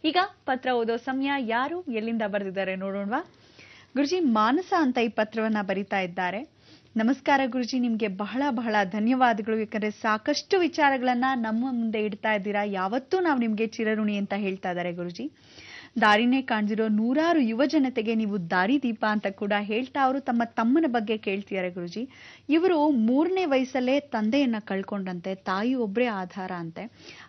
ಈಗ ಪತ್ರ ಓದೋ ಸಮಯ. ಯಾರು ಎಲ್ಲಿಂದ ಬರೆದಿದ್ದಾರೆ ನೋಡೋಣವಾ? ಗುರುಜಿ, ಮಾನಸ ಅಂತ ಈ ಪತ್ರವನ್ನ ಬರಿತಾ ಇದ್ದಾರೆ. ನಮಸ್ಕಾರ ಗುರುಜಿ, ನಿಮ್ಗೆ ಬಹಳ ಬಹಳ ಧನ್ಯವಾದಗಳು. ಯಾಕಂದ್ರೆ ಸಾಕಷ್ಟು ವಿಚಾರಗಳನ್ನ ನಮ್ಮ ಮುಂದೆ ಇಡ್ತಾ ಇದ್ದೀರಾ. ಯಾವತ್ತೂ ನಾವು ನಿಮ್ಗೆ ಚಿರಋಣಿ ಅಂತ ಹೇಳ್ತಾ ಇದ್ದಾರೆ ಗುರುಜಿ. ದಾರಿನೇ ಕಾಣ್ದಿರೋ ನೂರಾರು ಯುವ ಜನತೆಗೆ ನೀವು ದಾರಿದೀಪ ಅಂತ ಕೂಡ ಹೇಳ್ತಾ ಅವರು ತಮ್ಮ ತಮ್ಮನ ಬಗ್ಗೆ ಕೇಳ್ತಿದ್ದಾರೆ ಗುರುಜಿ. ಇವರು 3ನೇ ವಯಸ್ಸಲ್ಲೇ ತಂದೆಯನ್ನ ಕಳ್ಕೊಂಡಂತೆ, ತಾಯಿ ಒಬ್ಬರೇ ಆಧಾರ ಅಂತೆ.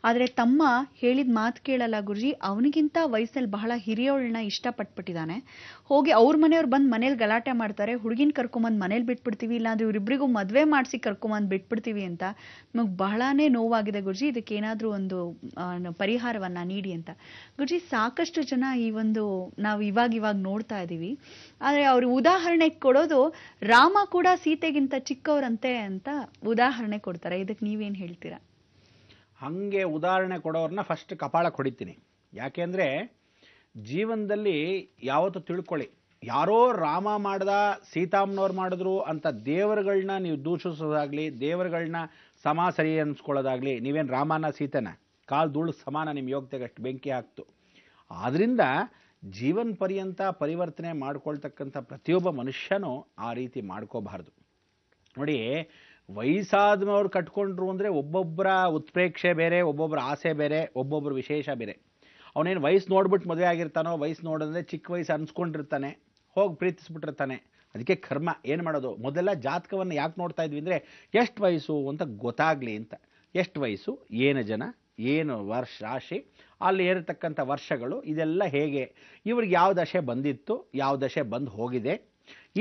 ಆದ್ರೆ ತಮ್ಮ ಹೇಳಿದ ಮಾತು ಕೇಳಲ್ಲ ಗುರುಜಿ. ಅವನಿಗಿಂತ ವಯಸ್ಸಲ್ಲಿ ಬಹಳ ಹಿರಿಯೋಳನ್ನ ಇಷ್ಟಪಟ್ಬಿಟ್ಟಿದ್ದಾನೆ. ಹೋಗಿ ಅವ್ರ ಮನೆಯವ್ರು ಬಂದು ಮನೇಲಿ ಗಲಾಟೆ ಮಾಡ್ತಾರೆ. ಹುಡುಗಿನ ಕರ್ಕೊಂಬಂದ್ ಮನೇಲಿ ಬಿಟ್ಬಿಡ್ತೀವಿ, ಇಲ್ಲಾಂದ್ರೆ ಇವ್ರಿಬ್ರಿಗೂ ಮದ್ವೆ ಮಾಡಿಸಿ ಕರ್ಕೊಂಬಂದ್ ಬಿಟ್ಬಿಡ್ತೀವಿ ಅಂತ. ನಮಗ್ ಬಹಳಾನೇ ನೋವಾಗಿದೆ ಗುರುಜಿ. ಇದಕ್ಕೆ ಏನಾದ್ರೂ ಒಂದು ಪರಿಹಾರವನ್ನ ನೀಡಿ ಅಂತ. ಗುರುಜಿ, ಸಾಕಷ್ಟು ಜನ ಈ ಒಂದು ನಾವು ಇವಾಗ ನೋಡ್ತಾ ಇದೀವಿ. ಆದ್ರೆ ಅವ್ರು ಉದಾಹರಣೆ ಕೊಡೋದು ರಾಮ ಕೂಡ ಸೀತೆಗಿಂತ ಚಿಕ್ಕವರಂತೆ ಅಂತ ಉದಾಹರಣೆ ಕೊಡ್ತಾರೆ. ಇದಕ್ಕೆ ನೀವೇನ್ ಹೇಳ್ತೀರಾ? ಹಂಗೆ ಉದಾಹರಣೆ ಕೊಡೋರ್ನ ಫಸ್ಟ್ ಕಪಾಳ ಹೊಡಿತೀನಿ. ಯಾಕೆಂದ್ರೆ ಜೀವನದಲ್ಲಿ ಯಾವತ್ತೂ ತಿಳ್ಕೊಳ್ಳಿ, ಯಾರೋ ರಾಮ ಮಾಡ್ದ, ಸೀತಾಮ್ಮನವ್ರು ಮಾಡಿದ್ರು ಅಂತ ದೇವರುಗಳನ್ನ ನೀವು ದೂಷಿಸೋದಾಗ್ಲಿ, ದೇವರುಗಳನ್ನ ಸರಿ ಅನ್ಸ್ಕೊಳ್ಳೋದಾಗ್ಲಿ, ನೀವೇನು ರಾಮನ ಸೀತೆನ ಕಾಲ್ ಧೂಳು ಸಮಾನ ನಿಮ್ಮ ಯೋಗ್ಯತೆಗೆ ಅಷ್ಟು ಬೆಂಕಿ ಹಾಕ್ತು. ಆದ್ರಿಂದ ಜೀವನ ಪರ್ಯಂತ ಪರಿವರ್ತನೆ ಮಾಡ್ಕೊಳ್ತಕ್ಕಂಥ ಪ್ರತಿಯೊಬ್ಬ ಮನುಷ್ಯನೂ ಆ ರೀತಿ ಮಾಡ್ಕೋಬಾರ್ದು. ನೋಡಿ, ವಯಸ್ಸಾದವ್ರು ಕಟ್ಕೊಂಡ್ರು ಅಂದರೆ ಒಬ್ಬೊಬ್ಬರ ಉತ್ಪ್ರೇಕ್ಷೆ ಬೇರೆ, ಒಬ್ಬೊಬ್ಬರ ಆಸೆ ಬೇರೆ, ಒಬ್ಬೊಬ್ಬರ ವಿಶೇಷ ಬೇರೆ. ಅವನೇನು ವಯಸ್ಸು ನೋಡ್ಬಿಟ್ಟು ಮದುವೆ ಆಗಿರ್ತಾನೋ, ವಯಸ್ಸು ನೋಡಿದ್ರೆ ಚಿಕ್ಕ ವಯಸ್ಸು ಅನ್ಸ್ಕೊಂಡಿರ್ತಾನೆ, ಹೋಗಿ ಪ್ರೀತಿಸ್ಬಿಟ್ಟಿರ್ತಾನೆ. ಅದಕ್ಕೆ ಕರ್ಮ. ಏನು ಮಾಡೋದು? ಮೊದಲೆಲ್ಲ ಜಾತಕವನ್ನು ಯಾಕೆ ನೋಡ್ತಾ ಇದ್ವಿ ಅಂದರೆ ಎಷ್ಟು ವಯಸ್ಸು ಅಂತ ಗೊತ್ತಾಗಲಿ ಅಂತ. ಎಷ್ಟು ವಯಸ್ಸು, ಏನು ಜನ, ಏನು ವರ್ಷ ರಾಶಿ, ಅಲ್ಲಿ ಇರತಕ್ಕಂಥ ವರ್ಷಗಳು, ಇದೆಲ್ಲ ಹೇಗೆ, ಇವ್ರಿಗೆ ಯಾವ ದಶೆ ಬಂದಿತ್ತು, ಯಾವ ದಶೆ ಬಂದು ಹೋಗಿದೆ,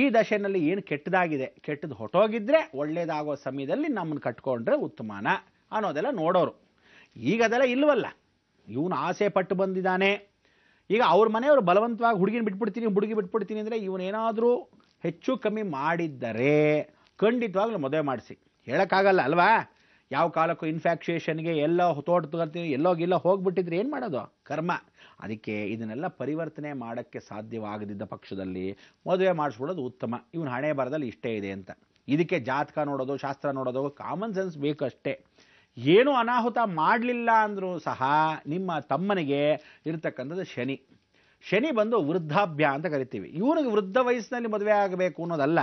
ಈ ದಶೆನಲ್ಲಿ ಏನು ಕೆಟ್ಟದಾಗಿದೆ, ಕೆಟ್ಟದ್ದು ಹೊಟ್ಟೋಗಿದ್ರೆ ಒಳ್ಳೇದಾಗೋ ಸಮಯದಲ್ಲಿ ನಮ್ಮನ್ನು ಕಟ್ಕೊಂಡ್ರೆ ಉತ್ತಮಾನ ಅನ್ನೋದೆಲ್ಲ ನೋಡೋರು. ಈಗ ಅದೆಲ್ಲ ಇಲ್ವಲ್ಲ. ಇವನು ಆಸೆ ಪಟ್ಟು ಬಂದಿದ್ದಾನೆ. ಈಗ ಅವ್ರ ಮನೆಯವರು ಬಲವಂತವಾಗಿ ಹುಡುಗಿನ ಬಿಟ್ಬಿಡ್ತೀನಿ, ಹುಡುಗಿ ಬಿಟ್ಬಿಡ್ತೀನಿ ಅಂದರೆ ಇವನೇನಾದರೂ ಹೆಚ್ಚು ಕಮ್ಮಿ ಮಾಡಿದ್ದರೆ ಖಂಡಿತವಾಗ್ಲೂ ಮದುವೆ ಮಾಡಿಸಿ. ಹೇಳೋಕ್ಕಾಗಲ್ಲ ಅಲ್ವಾ? ಯಾವ ಕಾಲಕ್ಕೂ ಇನ್ಫ್ಯಾಕ್ಚುಯೇಷನ್ಗೆ ಎಲ್ಲೋ ತೋಟರ್ತೀನಿ, ಎಲ್ಲೋಗಿಲ್ಲ ಹೋಗ್ಬಿಟ್ಟಿದ್ರೆ ಏನು ಮಾಡೋದು? ಕರ್ಮ. ಅದಕ್ಕೆ ಇದನ್ನೆಲ್ಲ ಪರಿವರ್ತನೆ ಮಾಡೋಕ್ಕೆ ಸಾಧ್ಯವಾಗದಿದ್ದ ಪಕ್ಷದಲ್ಲಿ ಮದುವೆ ಮಾಡಿಸ್ಬಿಡೋದು ಉತ್ತಮ. ಇವನು ಹಣೆ ಬರದಲ್ಲಿ ಇಷ್ಟೇ ಇದೆ ಅಂತ. ಇದಕ್ಕೆ ಜಾತಕ ನೋಡೋದು, ಶಾಸ್ತ್ರ ನೋಡೋದು, ಕಾಮನ್ ಸೆನ್ಸ್ ಬೇಕು ಅಷ್ಟೇ. ಏನೂ ಅನಾಹುತ ಮಾಡಲಿಲ್ಲ ಅಂದರೂ ಸಹ ನಿಮ್ಮ ತಮ್ಮನಿಗೆ ಇರತಕ್ಕಂಥದ್ದು ಶನಿ. ಶನಿ ಬಂದು ವೃದ್ಧಾಭ್ಯ ಅಂತ ಕರಿತೀವಿ. ಇವನಿಗೆ ವೃದ್ಧ ವಯಸ್ಸಿನಲ್ಲಿ ಮದುವೆ ಆಗಬೇಕು ಅನ್ನೋದಲ್ಲ.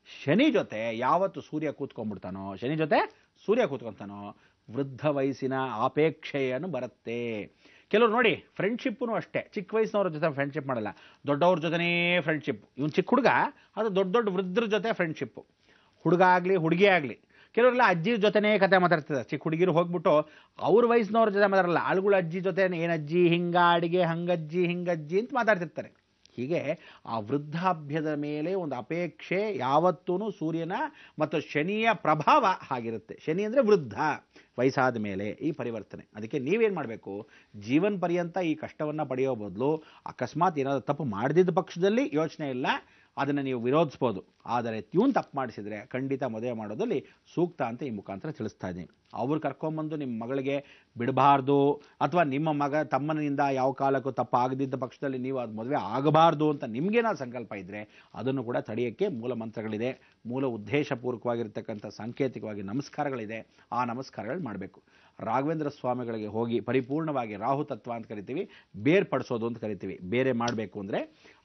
ಶನಿ ಜೊತೆ ಯಾವತ್ತು ಸೂರ್ಯ ಕೂತ್ಕೊಂಡ್ಬಿಡ್ತಾನೋ, ಶನಿ ಜೊತೆ ಸೂರ್ಯ ಕೂತ್ಕೊಂತಾನೋ, ವೃದ್ಧ ವಯಸ್ಸಿನ ಅಪೇಕ್ಷೆಯನ್ನು ಬರುತ್ತೆ. ಕೆಲವರು ನೋಡಿ, ಫ್ರೆಂಡ್ಶಿಪ್ಪು ಅಷ್ಟೇ. ಚಿಕ್ಕ ವಯಸ್ಸಿನವ್ರ ಜೊತೆ ಫ್ರೆಂಡ್ಶಿಪ್ ಮಾಡಲ್ಲ, ದೊಡ್ಡವ್ರ ಜೊತೆನೇ ಫ್ರೆಂಡ್ಶಿಪ್. ಇವನು ಚಿಕ್ಕ ಹುಡುಗ, ಅದು ದೊಡ್ಡ ದೊಡ್ಡ ವೃದ್ಧರ ಜೊತೆ ಫ್ರೆಂಡ್ಶಿಪ್ಪು. ಹುಡುಗ ಆಗಲಿ ಹುಡುಗಿ ಆಗಲಿ. ಕೆಲವರೆಲ್ಲ ಅಜ್ಜಿ ಜೊತೆನೇ ಕತೆ ಮಾತಾಡ್ತಿದ್ದಾರೆ. ಚಿಕ್ಕ ಹುಡುಗಿರು ಹೋಗ್ಬಿಟ್ಟು ಅವ್ರ ವಯಸ್ಸಿನವ್ರ ಜೊತೆ ಮಾತಾಡಲ್ಲ, ಆಳುಗಳ ಅಜ್ಜಿ ಜೊತೆ ಏನಜ್ಜಿ ಹಿಂಗ ಅಡಿಗೆ, ಹಂಗಜ್ಜಿ ಹಿಂಗಜ್ಜಿ ಅಂತ ಮಾತಾಡ್ತಿರ್ತಾರೆ. ಹೀಗೆ ಆ ವೃದ್ಧಾಭ್ಯದ ಮೇಲೆ ಒಂದು ಅಪೇಕ್ಷೆ ಯಾವತ್ತೂ ಸೂರ್ಯನ ಮತ್ತು ಶನಿಯ ಪ್ರಭಾವ ಆಗಿರುತ್ತೆ. ಶನಿ ಅಂದರೆ ವೃದ್ಧ, ವಯಸ್ಸಾದ ಮೇಲೆ ಈ ಪರಿವರ್ತನೆ. ಅದಕ್ಕೆ ನೀವೇನು ಮಾಡಬೇಕು? ಜೀವನ ಪರ್ಯಂತ ಈ ಕಷ್ಟವನ್ನು ಪಡೆಯೋ ಬದಲು ಅಕಸ್ಮಾತ್ ಏನಾದರೂ ತಪ್ಪು ಮಾಡದಿದ್ದ ಪಕ್ಷದಲ್ಲಿ ಯೋಚನೆ ಇಲ್ಲ, ಅದನ್ನು ನೀವು ವಿರೋಧಿಸ್ಬೋದು. ಆದರೆ ಇವನು ತಪ್ಪು ಮಾಡಿಸಿದರೆ ಖಂಡಿತ ಮದುವೆ ಮಾಡೋದಲ್ಲಿ ಸೂಕ್ತ ಅಂತ ಈ ಮುಖಾಂತರ ತಿಳಿಸ್ತಾ ಇದ್ದೀನಿ. ಅವ್ರು ಕರ್ಕೊಂಬಂದು ನಿಮ್ಮ ಮಗಳಿಗೆ ಬಿಡಬಾರ್ದು, ಅಥವಾ ನಿಮ್ಮ ಮಗ ತಮ್ಮನಿಂದ ಯಾವ ಕಾಲಕ್ಕೂ ತಪ್ಪು ಆಗದಿದ್ದ ಪಕ್ಷದಲ್ಲಿ ನೀವು ಅದು ಮದುವೆ ಆಗಬಾರ್ದು ಅಂತ ನಿಮಗೇನಾದ್ರು ಸಂಕಲ್ಪ ಇದ್ದರೆ ಅದನ್ನು ಕೂಡ ತಡೆಯೋಕ್ಕೆ ಮೂಲ ಮಂತ್ರಗಳಿದೆ. ಮೂಲ ಉದ್ದೇಶಪೂರ್ವಕವಾಗಿರ್ತಕ್ಕಂಥ ಸಾಂಕೇತಿಕವಾಗಿ ನಮಸ್ಕಾರಗಳಿದೆ. ಆ ನಮಸ್ಕಾರಗಳು ಮಾಡಬೇಕು. ರಾಘವೇಂದ್ರ ಸ್ವಾಮಿಗಳಿಗೆ ಹೋಗಿ ಪರಿಪೂರ್ಣವಾಗಿ ರಾಹು ತತ್ವ ಅಂತ ಕರಿತೀವಿ, ಬೇರ್ಪಡಿಸೋದು ಅಂತ ಕರಿತೀವಿ. ಬೇರೆ ಮಾಡಬೇಕು ಅಂದರೆ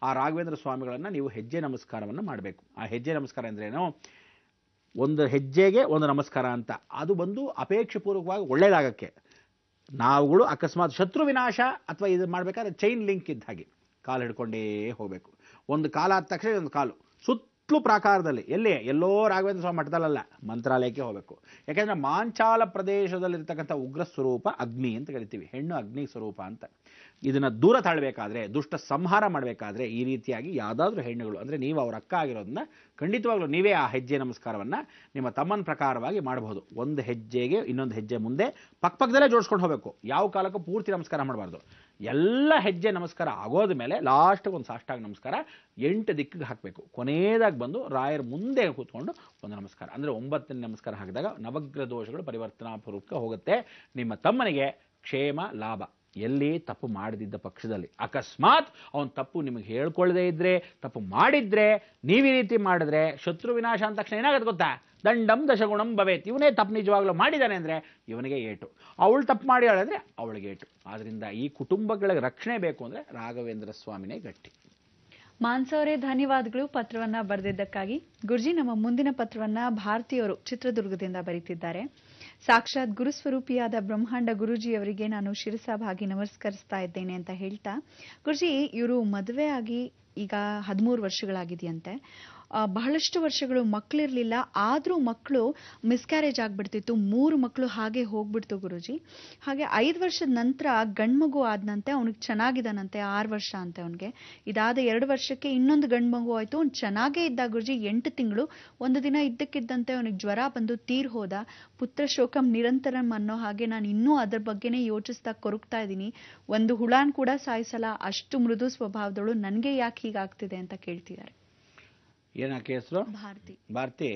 ಆ ರಾಘವೇಂದ್ರ ಸ್ವಾಮಿಗಳನ್ನು ನೀವು ಹೆಜ್ಜೆ ನಮಸ್ಕಾರವನ್ನು ಮಾಡಬೇಕು. ಆ ಹೆಜ್ಜೆ ನಮಸ್ಕಾರ ಅಂದ್ರೇನು? ಒಂದು ಹೆಜ್ಜೆಗೆ ಒಂದು ನಮಸ್ಕಾರ ಅಂತ. ಅದು ಬಂದು ಅಪೇಕ್ಷೆಪೂರ್ವಕವಾಗಿ ಒಳ್ಳೆಯದಾಗಕ್ಕೆ. ನಾವುಗಳು ಅಕಸ್ಮಾತ್ ಶತ್ರು ವಿನಾಶ ಅಥವಾ ಇದು ಮಾಡಬೇಕಾದ್ರೆ ಚೈನ್ ಲಿಂಕ್ ಇದ್ದ ಹಾಗೆ ಕಾಲು ಹಿಡ್ಕೊಂಡೇ ಹೋಗಬೇಕು. ಒಂದು ಕಾಲ ಆದ ತಕ್ಷಣ ಒಂದು ಕಾಲು ಸುತ್ತಲೂ ಪ್ರಾಕಾರದಲ್ಲಿ, ಎಲ್ಲೋ ರಾಘವೇಂದ್ರ ಸ್ವಾಮಿ ಮಠದಲ್ಲ, ಮಂತ್ರಾಲಯಕ್ಕೆ ಹೋಗಬೇಕು. ಯಾಕೆಂದರೆ ಮಾಂಚಾಲ ಪ್ರದೇಶದಲ್ಲಿರ್ತಕ್ಕಂಥ ಉಗ್ರ ಸ್ವರೂಪ ಅಗ್ನಿ ಅಂತ ಕರಿತೀವಿ, ಹೆಣ್ಣು ಅಗ್ನಿ ಸ್ವರೂಪ ಅಂತ. ಇದನ್ನು ದೂರ ತಾಳಬೇಕಾದ್ರೆ, ದುಷ್ಟ ಸಂಹಾರ ಮಾಡಬೇಕಾದ್ರೆ ಈ ರೀತಿಯಾಗಿ ಯಾವುದಾದ್ರೂ ಹೆಣ್ಣುಗಳು ಅಂದರೆ ನೀವು ಅವ್ರ ಅಕ್ಕ ಆಗಿರೋದನ್ನ ಖಂಡಿತವಾಗ್ಲೂ ನೀವೇ ಆ ಹೆಜ್ಜೆ ನಮಸ್ಕಾರವನ್ನು ನಿಮ್ಮ ತಮ್ಮನ ಪ್ರಕಾರವಾಗಿ ಮಾಡಬಹುದು. ಒಂದು ಹೆಜ್ಜೆಗೆ ಇನ್ನೊಂದು ಹೆಜ್ಜೆ ಮುಂದೆ ಪಕ್ಕದಲ್ಲೇ ಜೋಡಿಸ್ಕೊಂಡು ಹೋಗಬೇಕು. ಯಾವ ಕಾಲಕ್ಕೂ ಪೂರ್ತಿ ನಮಸ್ಕಾರ ಮಾಡಬಾರ್ದು. ಎಲ್ಲ ಹೆಜ್ಜೆ ನಮಸ್ಕಾರ ಆಗೋದ ಮೇಲೆ ಲಾಸ್ಟಿಗೆ ಒಂದು ಸಾಷ್ಟಾಂಗ ನಮಸ್ಕಾರ 8 ದಿಕ್ಕಿಗೆ ಹಾಕಬೇಕು. ಕೊನೆಯದಾಗಿ ಬಂದು ರಾಯರ ಮುಂದೆ ಕೂತ್ಕೊಂಡು ಒಂದು ನಮಸ್ಕಾರ, ಅಂದರೆ 9ನೇ ನಮಸ್ಕಾರ ಹಾಕಿದಾಗ ನವಗ್ರಹ ದೋಷಗಳು ಪರಿವರ್ತನಾಪೂರ್ವಕ ಹೋಗುತ್ತೆ. ನಿಮ್ಮ ತಮ್ಮನಿಗೆ ಕ್ಷೇಮ ಲಾಭ ಎಲ್ಲಿ ತಪ್ಪು ಮಾಡದಿದ್ದ ಪಕ್ಷದಲ್ಲಿ. ಅಕಸ್ಮಾತ್ ಅವನು ತಪ್ಪು ನಿಮಗೆ ಹೇಳ್ಕೊಳ್ಳದೆ ಇದ್ರೆ, ತಪ್ಪು ಮಾಡಿದ್ರೆ, ನೀವು ಈ ರೀತಿ ಮಾಡಿದ್ರೆ ಶತ್ರು ವಿನಾಶ ಅಂದ ತಕ್ಷಣ ಏನಾಗುತ್ತೆ ಗೊತ್ತಾ? ದಂಡಂ ದಶಗುಣಂ ಭವೇತ್. ಇವನೇ ತಪ್ಪು ನಿಜವಾಗ್ಲೂ ಮಾಡಿದ್ದಾನೆ ಅಂದರೆ ಇವನಿಗೆ ಏಟು, ಅವಳು ತಪ್ಪು ಮಾಡಿ ಹೇಳಿದ್ರೆ ಅವಳಿಗೆ ಏಟು. ಆದ್ರಿಂದ ಈ ಕುಟುಂಬಗಳಿಗೆ ರಕ್ಷಣೆ ಬೇಕು ಅಂದರೆ ರಾಘವೇಂದ್ರ ಸ್ವಾಮಿನೇ ಗಟ್ಟಿ. ಮಾನ್ಸ ಅವರೇ, ಧನ್ಯವಾದಗಳು ಪತ್ರವನ್ನ ಬರೆದಿದ್ದಕ್ಕಾಗಿ. ಗುರುಜಿ, ನಮ್ಮ ಮುಂದಿನ ಪತ್ರವನ್ನ ಭಾರತೀಯವರು ಚಿತ್ರದುರ್ಗದಿಂದ ಬರೀತಿದ್ದಾರೆ. ಸಾಕ್ಷಾತ್ ಗುರುಸ್ವರೂಪಿಯಾದ ಬ್ರಹ್ಮಾಂಡ ಗುರುಜಿಯವರಿಗೆ ನಾನು ಶಿರಸಾಭಾಗಿ ನಮಸ್ಕರಿಸ್ತಾ ಇದ್ದೇನೆ ಅಂತ ಹೇಳ್ತಾ, ಗುರುಜಿ ಇವರು ಮದುವೆ ಆಗಿ ಈಗ 13 ವರ್ಷಗಳಾಗಿದೆಯಂತೆ. ಬಹಳಷ್ಟು ವರ್ಷಗಳು ಮಕ್ಕಳಿರ್ಲಿಲ್ಲ, ಆದ್ರೂ ಮಕ್ಕಳು ಮಿಸ್ಕ್ಯಾರೇಜ್ ಆಗ್ಬಿಡ್ತಿತ್ತು. 3 ಮಕ್ಕಳು ಹಾಗೆ ಹೋಗ್ಬಿಡ್ತು ಗುರುಜಿ. ಹಾಗೆ 5 ವರ್ಷದ ನಂತರ ಗಂಡ್ಮಗು ಆದ್ನಂತೆ. ಅವನಿಗೆ ಚೆನ್ನಾಗಿದ್ದಾನಂತೆ, 6 ವರ್ಷ ಅಂತೆ ಅವನಿಗೆ. ಇದಾದ 2 ವರ್ಷಕ್ಕೆ ಇನ್ನೊಂದು ಗಂಡ್ಮಗು ಆಯ್ತು. ಅವ್ನು ಚೆನ್ನಾಗೇ ಇದ್ದ ಗುರುಜಿ, 8 ತಿಂಗಳು. ಒಂದು ದಿನ ಇದ್ದಕ್ಕಿದ್ದಂತೆ ಅವನಿಗೆ ಜ್ವರ ಬಂದು ತೀರ್ ಹೋದ. ಪುತ್ರ ಶೋಕಂ ನಿರಂತರಂ ಅನ್ನೋ ಹಾಗೆ ನಾನು ಇನ್ನೂ ಅದ್ರ ಬಗ್ಗೆನೇ ಯೋಚಿಸ್ತಾ ಕೊರಗ್ತಾ ಇದ್ದೀನಿ. ಒಂದು ಹುಳಾನ್ ಕೂಡ ಸಾಯಿಸಲ್ಲ, ಅಷ್ಟು ಮೃದು ಸ್ವಭಾವದಳು. ನನ್ಗೆ ಯಾಕೆ ಹೀಗಾಗ್ತಿದೆ ಅಂತ ಕೇಳ್ತಿದ್ದಾರೆ. ಏನಕ್ಕೆ ಹೆಸರು? ಭಾರತಿ.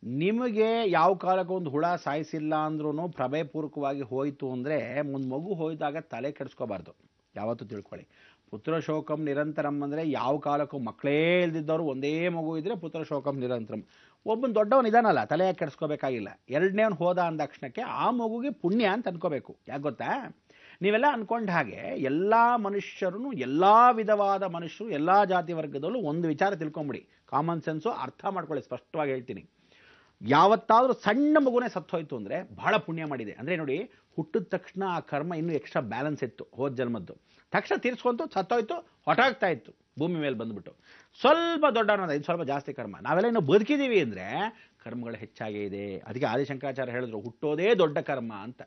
ನಿಮಗೆ ಯಾವ ಕಾಲಕ್ಕೆ ಒಂದು ಹುಳ ಸಾಯಿಸಿಲ್ಲ ಅಂದ್ರೂ ಪ್ರಭಯಪೂರ್ವಕವಾಗಿ ಹೋಯಿತು ಅಂದರೆ ಒಂದು ಮಗು ಹೋಯ್ದಾಗ ತಲೆ ಕೆಡಿಸ್ಕೋಬಾರ್ದು. ಯಾವತ್ತೂ ತಿಳ್ಕೊಳ್ಳಿ, ಪುತ್ರ ಶೋಕಂ ನಿರಂತರಂ ಅಂದರೆ ಯಾವ ಕಾಲಕ್ಕೂ ಮಕ್ಕಳೇ ಇಲ್ದಿದ್ದವರು ಒಂದೇ ಮಗು ಇದ್ರೆ ಪುತ್ರ ಶೋಕಂ ನಿರಂತರಂ. ಒಬ್ಬನ ದೊಡ್ಡವನು ಇದಾನಲ್ಲ, ತಲೆ ಯಾಕೆ ಕೆಡಿಸ್ಕೋಬೇಕಾಗಿಲ್ಲ. ಎರಡನೇವನು ಹೋದ ಅಂದ ತಕ್ಷಣಕ್ಕೆ ಆ ಮಗುಗೆ ಪುಣ್ಯ ಅಂತ ಅನ್ಕೋಬೇಕು. ಯಾಕೆ ಗೊತ್ತಾ? ನೀವೆಲ್ಲ ಅನ್ಕೊಂಡ ಹಾಗೆ ಎಲ್ಲ ಮನುಷ್ಯರು, ಎಲ್ಲ ವಿಧವಾದ ಮನುಷ್ಯರು, ಎಲ್ಲ ಜಾತಿ ವರ್ಗದಲ್ಲೂ ಒಂದು ವಿಚಾರ ತಿಳ್ಕೊಂಬಿಡಿ. ಕಾಮನ್ ಸೆನ್ಸು ಅರ್ಥ ಮಾಡ್ಕೊಳ್ಳಿ. ಸ್ಪಷ್ಟವಾಗಿ ಹೇಳ್ತೀನಿ, ಯಾವತ್ತಾದ್ರೂ ಸಣ್ಣ ಮಗುನೇ ಸತ್ತೋಯ್ತು ಅಂದರೆ ಬಹಳ ಪುಣ್ಯ ಮಾಡಿದೆ. ಅಂದರೆ ನೋಡಿ, ಹುಟ್ಟಿದ ತಕ್ಷಣ ಆ ಕರ್ಮ ಇನ್ನೂ ಎಕ್ಸ್ಟ್ರಾ ಬ್ಯಾಲೆನ್ಸ್ ಇತ್ತು ಹೋದ ಜನ್ಮದ್ದು. ತಕ್ಷಣ ತೀರ್ಸ್ಕೊಂತು, ಸತ್ತೋಯ್ತು, ಹೊಟಾಗ್ತಾ ಇತ್ತು ಭೂಮಿ ಮೇಲೆ ಬಂದ್ಬಿಟ್ಟು. ಸ್ವಲ್ಪ ದೊಡ್ಡ ಅನ್ನೋದು ಇದು ಸ್ವಲ್ಪ ಜಾಸ್ತಿ ಕರ್ಮ. ನಾವೆಲ್ಲ ಇನ್ನೂ ಬದುಕಿದ್ದೀವಿ ಅಂದರೆ ಕರ್ಮಗಳು ಹೆಚ್ಚಾಗೇ ಇದೆ. ಅದಕ್ಕೆ ಆದಿಶಂಕರಾಚಾರ್ಯ ಹೇಳಿದ್ರು, ಹುಟ್ಟೋದೇ ದೊಡ್ಡ ಕರ್ಮ ಅಂತ.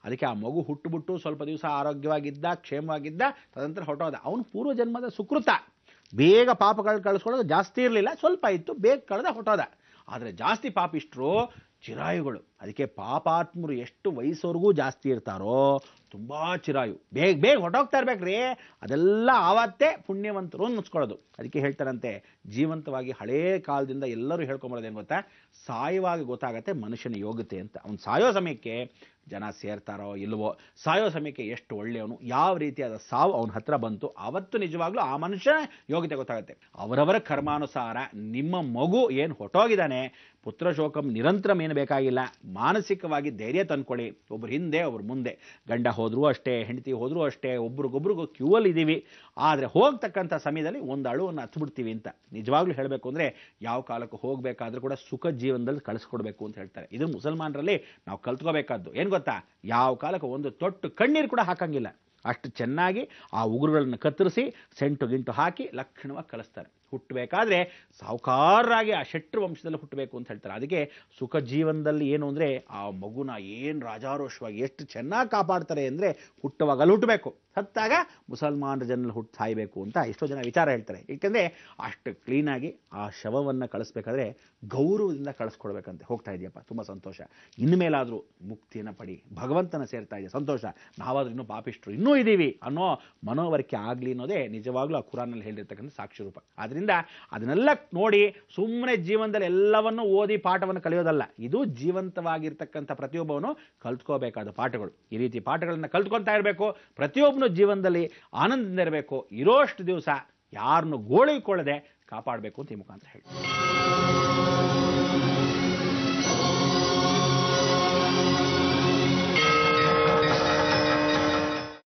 ಅದಕ್ಕೆ ಆ ಮಗು ಹುಟ್ಟುಬಿಟ್ಟು ಸ್ವಲ್ಪ ದಿವಸ ಆರೋಗ್ಯವಾಗಿದ್ದ, ಕ್ಷೇಮವಾಗಿದ್ದ, ತದನಂತರ ಹೊಟ್ಟೋದ. ಅವನು ಪೂರ್ವ ಜನ್ಮದ ಸುಕೃತ. ಬೇಗ ಪಾಪಗಳು ಕಳಿಸ್ಕೊಳ್ಳೋದು ಜಾಸ್ತಿ ಇರಲಿಲ್ಲ, ಸ್ವಲ್ಪ ಇತ್ತು, ಬೇಗ ಕಳೆದ ಹೊಟ್ಟೋದ. ಆದರೆ ಜಾಸ್ತಿ ಪಾಪಿಷ್ಟ್ರು ಚಿರಾಯುಗಳು. ಅದಕ್ಕೆ ಪಾಪಾತ್ಮರು ಎಷ್ಟು ವಯಸ್ಸವರೆಗೂ ಜಾಸ್ತಿ ಇರ್ತಾರೋ ತುಂಬ ಚಿರಾಯು, ಬೇಗ ಬೇಗ ಹೊಟ್ಟೋಗ್ತಾ ಇರ್ಬೇಕ್ರಿ. ಅದೆಲ್ಲ ಆವತ್ತೇ ಪುಣ್ಯವಂತರು ಅನ್ನಿಸ್ಕೊಳ್ಳೋದು. ಅದಕ್ಕೆ ಹೇಳ್ತಾರಂತೆ, ಜೀವಂತವಾಗಿ ಹಳೇ ಕಾಲದಿಂದ ಎಲ್ಲರೂ ಹೇಳ್ಕೊಂಬರೋದೇನು ಗೊತ್ತಾ? ಸಾಯುವಾಗ ಗೊತ್ತಾಗತ್ತೆ ಮನುಷ್ಯನ ಯೋಗ್ಯತೆ ಅಂತ. ಅವ್ನು ಸಾಯೋ ಸಮಯಕ್ಕೆ ಜನ ಸೇರ್ತಾರೋ ಇಲ್ವೋ, ಸಾಯೋ ಸಮಯಕ್ಕೆ ಎಷ್ಟು ಒಳ್ಳೆಯವನು, ಯಾವ ರೀತಿಯಾದ ಸಾವು ಅವನ ಹತ್ರ ಬಂತು, ಅವತ್ತು ನಿಜವಾಗ್ಲೂ ಆ ಮನುಷ್ಯನ ಯೋಗ್ಯತೆ ಗೊತ್ತಾಗುತ್ತೆ. ಅವರವರ ಕರ್ಮಾನುಸಾರ ನಿಮ್ಮ ಮಗು ಏನು ಹೊಟ್ಟೋಗಿದ್ದಾನೆ, ಪುತ್ರ ಶೋಕಂ ನಿರಂತರಂ ಏನು ಬೇಕಾಗಿಲ್ಲ. ಮಾನಸಿಕವಾಗಿ ಧೈರ್ಯ ತಂದ್ಕೊಳ್ಳಿ. ಒಬ್ರು ಹಿಂದೆ ಒಬ್ರು ಮುಂದೆ, ಗಂಡ ಹೋದ್ರೂ ಅಷ್ಟೇ, ಹೆಂಡತಿ ಹೋದ್ರೂ ಅಷ್ಟೇ, ಒಬ್ರಿಗೊಬ್ರಿಗೂ ಕ್ಯೂವಲ್ಲಿ ಇದ್ದೀವಿ. ಆದರೆ ಹೋಗ್ತಕ್ಕಂಥ ಸಮಯದಲ್ಲಿ ಒಂದು ಅಳುವನ್ನು ಹತ್ಬಿಡ್ತೀವಿ ಅಂತ. ನಿಜವಾಗ್ಲೂ ಹೇಳಬೇಕು ಅಂದರೆ ಯಾವ ಕಾಲಕ್ಕೂ ಹೋಗಬೇಕಾದ್ರೂ ಕೂಡ ಸುಖ ಜೀವನದಲ್ಲಿ ಕಳಿಸ್ಕೊಡ್ಬೇಕು ಅಂತ ಹೇಳ್ತಾರೆ. ಇದು ಮುಸಲ್ಮಾನರಲ್ಲಿ ನಾವು ಕಲ್ತ್ಕೋಬೇಕಾದ್ದು. ಏನು ಗೊತ್ತಾ? ಯಾವ ಕಾಲಕ್ಕೆ ಒಂದು ತೊಟ್ಟು ಕಣ್ಣೀರು ಕೂಡ ಹಾಕಂಗಿಲ್ಲ. ಅಷ್ಟು ಚೆನ್ನಾಗಿ ಆ ಉಗುರುಗಳನ್ನು ಕತ್ತರಿಸಿ ಸೆಂಟು ಗಿಂಟು ಹಾಕಿ ಲಕ್ಷಣವಾಗಿ ಕಳಿಸ್ತಾರೆ. ಹುಟ್ಟಬೇಕಾದ್ರೆ ಸಾಹುಕಾರರಾಗಿ ಆ ಶೆಟ್ರು ವಂಶದಲ್ಲಿ ಹುಟ್ಟಬೇಕು ಅಂತ ಹೇಳ್ತಾರೆ. ಅದಕ್ಕೆ ಸುಖ ಜೀವನದಲ್ಲಿ ಏನು ಅಂದರೆ ಆ ಮಗುನ ಏನು ರಾಜಾರೋಷವಾಗಿ ಎಷ್ಟು ಚೆನ್ನಾಗಿ ಕಾಪಾಡ್ತಾರೆ ಅಂದರೆ, ಹುಟ್ಟುವಾಗ ಅಲ್ಲಿ ಹುಟ್ಟಬೇಕು, ಸತ್ತಾಗ ಮುಸಲ್ಮಾನರ ಜನರಲ್ಲಿ ಹುಟ್ಟು ಸಾಯಬೇಕು ಅಂತ ಎಷ್ಟೋ ಜನ ವಿಚಾರ ಹೇಳ್ತಾರೆ. ಏಕೆಂದರೆ ಅಷ್ಟು ಕ್ಲೀನಾಗಿ ಆ ಶವವನ್ನು ಕಳಿಸ್ಬೇಕಾದ್ರೆ ಗೌರವದಿಂದ ಕಳಿಸ್ಕೊಡ್ಬೇಕಂತೆ. ಹೋಗ್ತಾ ಇದೆಯಪ್ಪ, ತುಂಬ ಸಂತೋಷ, ಇನ್ಮೇಲಾದರೂ ಮುಕ್ತಿಯನ್ನು ಪಡಿ, ಭಗವಂತನ ಸೇರ್ತಾ ಇದೆ, ಸಂತೋಷ, ನಾವಾದ್ರೂ ಇನ್ನೂ ಪಾಪಿಷ್ಟ್ರು ಇನ್ನೂ ಇದ್ದೀವಿ ಅನ್ನೋ ಮನೋವರಿಕೆ ಆಗಲಿ ಅನ್ನೋದೇ ನಿಜವಾಗ್ಲೂ ಆ ಕುರಾನಲ್ಲಿ ಹೇಳಿರ್ತಕ್ಕಂಥ ಸಾಕ್ಷಿ ರೂಪ. ಆದ್ದರಿಂದ ಅದನ್ನೆಲ್ಲ ನೋಡಿ ಸುಮ್ಮನೆ ಜೀವನದಲ್ಲಿ ಎಲ್ಲವನ್ನೂ ಓದಿ ಪಾಠವನ್ನು ಕಲಿಯೋದಲ್ಲ. ಇದು ಜೀವಂತವಾಗಿರ್ತಕ್ಕಂಥ ಪ್ರತಿಯೊಬ್ಬವನು ಕಲ್ತ್ಕೋಬೇಕಾದ ಪಾಠಗಳು. ಈ ರೀತಿ ಪಾಠಗಳನ್ನು ಕಲ್ತ್ಕೊತಾ ಇರಬೇಕು. ಪ್ರತಿಯೊಬ್ಬನು ಜೀವನದಲ್ಲಿ ಆನಂದದಿಂದ ಇರಬೇಕು. ಇರೋಷ್ಟು ದಿವಸ ಯಾರನ್ನು ಗೋಳಿಕೊಳ್ಳದೆ ಕಾಪಾಡಬೇಕು ಅಂತ ಈ ಮುಖಾಂತರ ಹೇಳಿ.